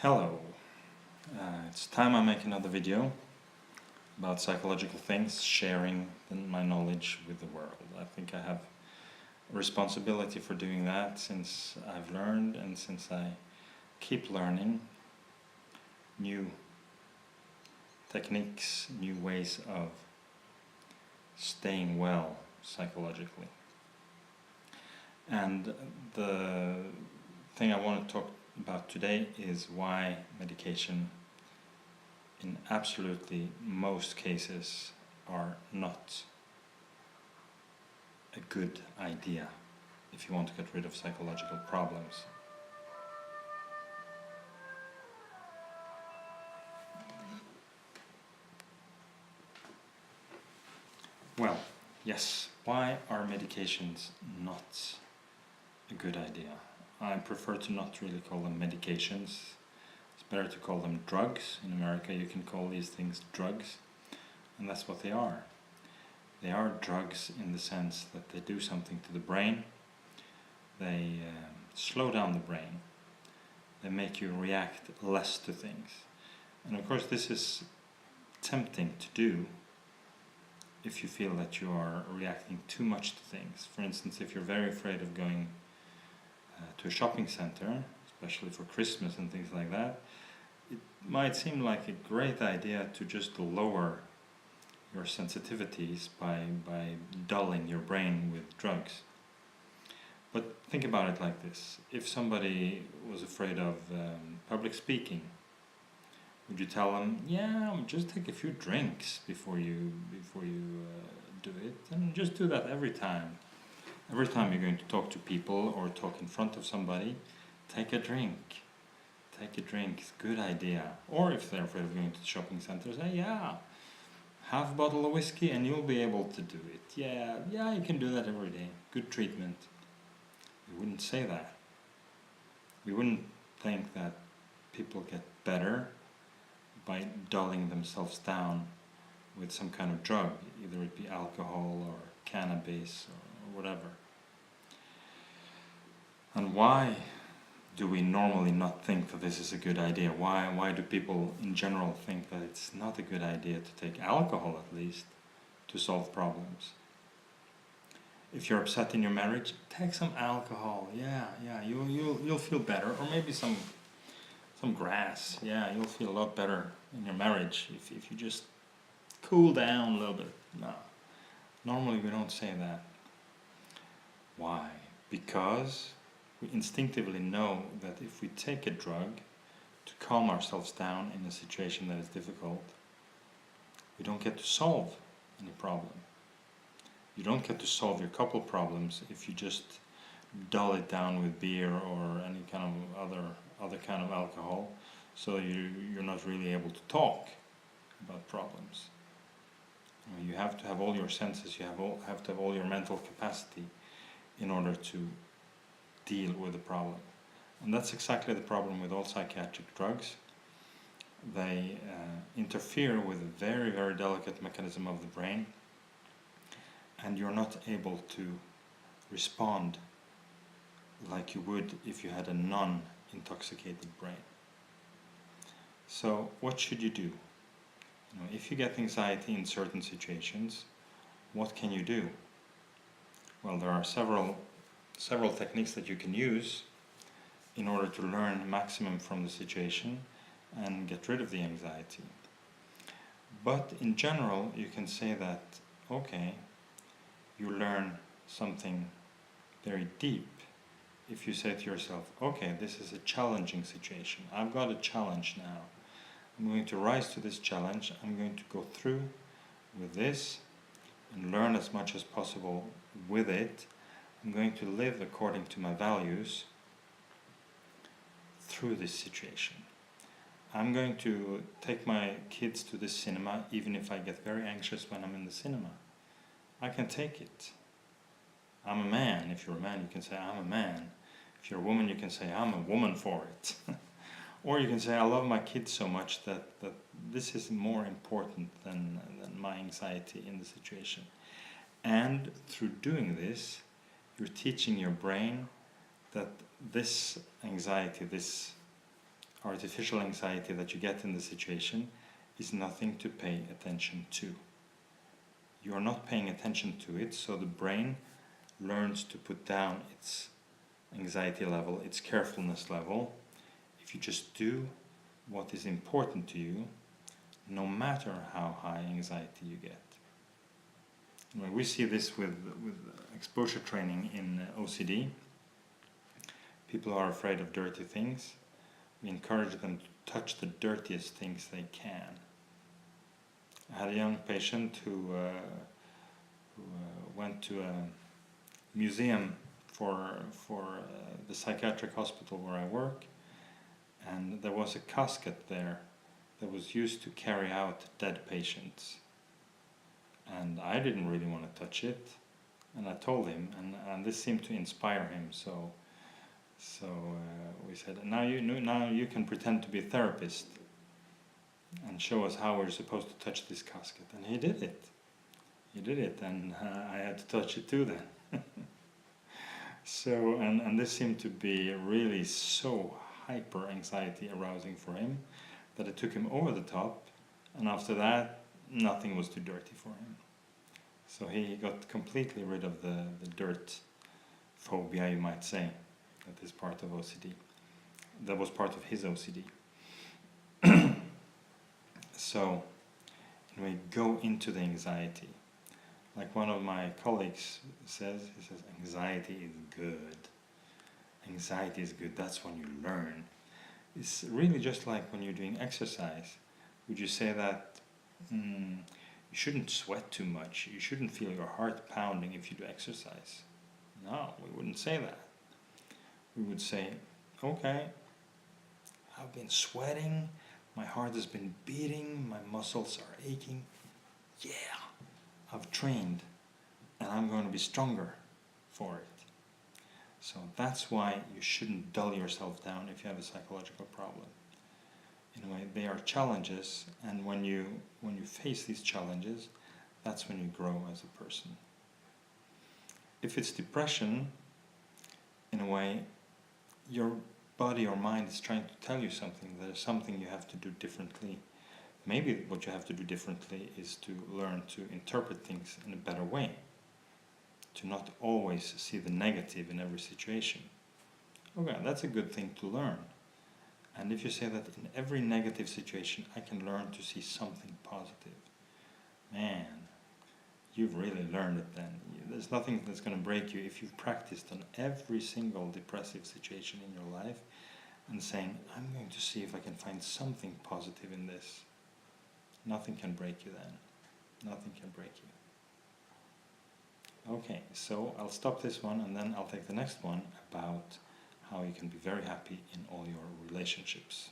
Hello, it's time I make another video about psychological things, sharing my knowledge with the world. I think I have a responsibility for doing that since I've learned and since I keep learning new techniques, new ways of staying well psychologically. And the thing I want to talk about today is why medication in absolutely most cases are not a good idea if you want to get rid of psychological problems. Well, yes, why are medications not a good idea? I prefer to not really call them medications. It's better to call them drugs. In America you can call these things drugs, and that's what they are. They are drugs in the sense that they do something to the brain. They slow down the brain. They make you react less to things. And of course this is tempting to do if you feel that you are reacting too much to things. For instance, if you're very afraid of going to a shopping center, especially for Christmas and things like that, it might seem like a great idea to just lower your sensitivities by dulling your brain with drugs. But think about it like this. If somebody was afraid of public speaking, would you tell them, yeah, just take a few drinks before you do it, and just do that every time? Every time you're going to talk to people or talk in front of somebody, take a drink. Take a drink, it's a good idea. Or if they're afraid of going to the shopping center, say, yeah, have a bottle of whiskey and you'll be able to do it. Yeah, you can do that every day. Good treatment. We wouldn't say that. We wouldn't think that people get better by dulling themselves down with some kind of drug, either it be alcohol or cannabis or whatever. And why do we normally not think that this is a good idea? Why do people in general think that it's not a good idea to take alcohol, at least, to solve problems? If you're upset in your marriage, take some alcohol. Yeah, you'll feel better. Or maybe some grass. Yeah, you'll feel a lot better in your marriage if you just cool down a little bit. No, normally we don't say that. Why? Because we instinctively know that if we take a drug to calm ourselves down in a situation that is difficult, we don't get to solve any problem. You don't get to solve your couple problems if you just dull it down with beer or any kind of other kind of alcohol, so you're not really able to talk about problems. You have to have all your senses, you have to have all your mental capacity in order to deal with the problem. And that's exactly the problem with all psychiatric drugs. They interfere with a very, very delicate mechanism of the brain, and you're not able to respond like you would if you had a non-intoxicated brain. So what should you do? If you get anxiety in certain situations, what can you do? Well, there are several techniques that you can use in order to learn maximum from the situation and get rid of the anxiety. But in general, you can say that, okay, you learn something very deep if you say to yourself, okay, this is a challenging situation. I've got a challenge now. I'm going to rise to this challenge. I'm going to go through with this and learn as much as possible with it. I'm going to live according to my values through this situation. I'm going to take my kids to the cinema even if I get very anxious when I'm in the cinema. I can take it. I'm a man. If you're a man, you can say, I'm a man. If you're a woman, you can say, I'm a woman for it. Or you can say, I love my kids so much that this is more important than my anxiety in the situation. And through doing this, you're teaching your brain that this anxiety, this artificial anxiety that you get in the situation is nothing to pay attention to. You are not paying attention to it, so the brain learns to put down its anxiety level, its carefulness level. If you just do what is important to you, no matter how high anxiety you get. We see this with exposure training in OCD. People are afraid of dirty things. We encourage them to touch the dirtiest things they can. I had a young patient who went to a museum for the psychiatric hospital where I work, and there was a casket there that was used to carry out dead patients. And I didn't really want to touch it, and I told him, and this seemed to inspire him. So we said, now you can pretend to be a therapist and show us how we're supposed to touch this casket. And he did it. He did it, and I had to touch it too then. So, and this seemed to be really so hyper anxiety arousing for him that it took him over the top, and after that nothing was too dirty for him. So he got completely rid of the dirt phobia, you might say, that is part of OCD. That was part of his OCD. So anyway, go into the anxiety. Like one of my colleagues says, he says, anxiety is good. Anxiety is good, that's when you learn. It's really just like when you're doing exercise. Would you say that you shouldn't sweat too much, you shouldn't feel your heart pounding if you do exercise? No, we wouldn't say that. We would say, okay, I've been sweating, my heart has been beating, my muscles are aching. Yeah, I've trained, and I'm going to be stronger for it. So that's why you shouldn't dull yourself down if you have a psychological problem. In a way, they are challenges, and when you face these challenges, that's when you grow as a person. If it's depression, in a way, your body or mind is trying to tell you something. There's something you have to do differently. Maybe what you have to do differently is to learn to interpret things in a better way, to not always see the negative in every situation. Okay, that's a good thing to learn. And if you say that in every negative situation I can learn to see something positive, man, you've really learned it then. There's nothing that's going to break you if you've practiced on every single depressive situation in your life and saying, I'm going to see if I can find something positive in this. Nothing can break you then. Nothing can break you. Okay, so I'll stop this one and then I'll take the next one about how you can be very happy in all your relationships.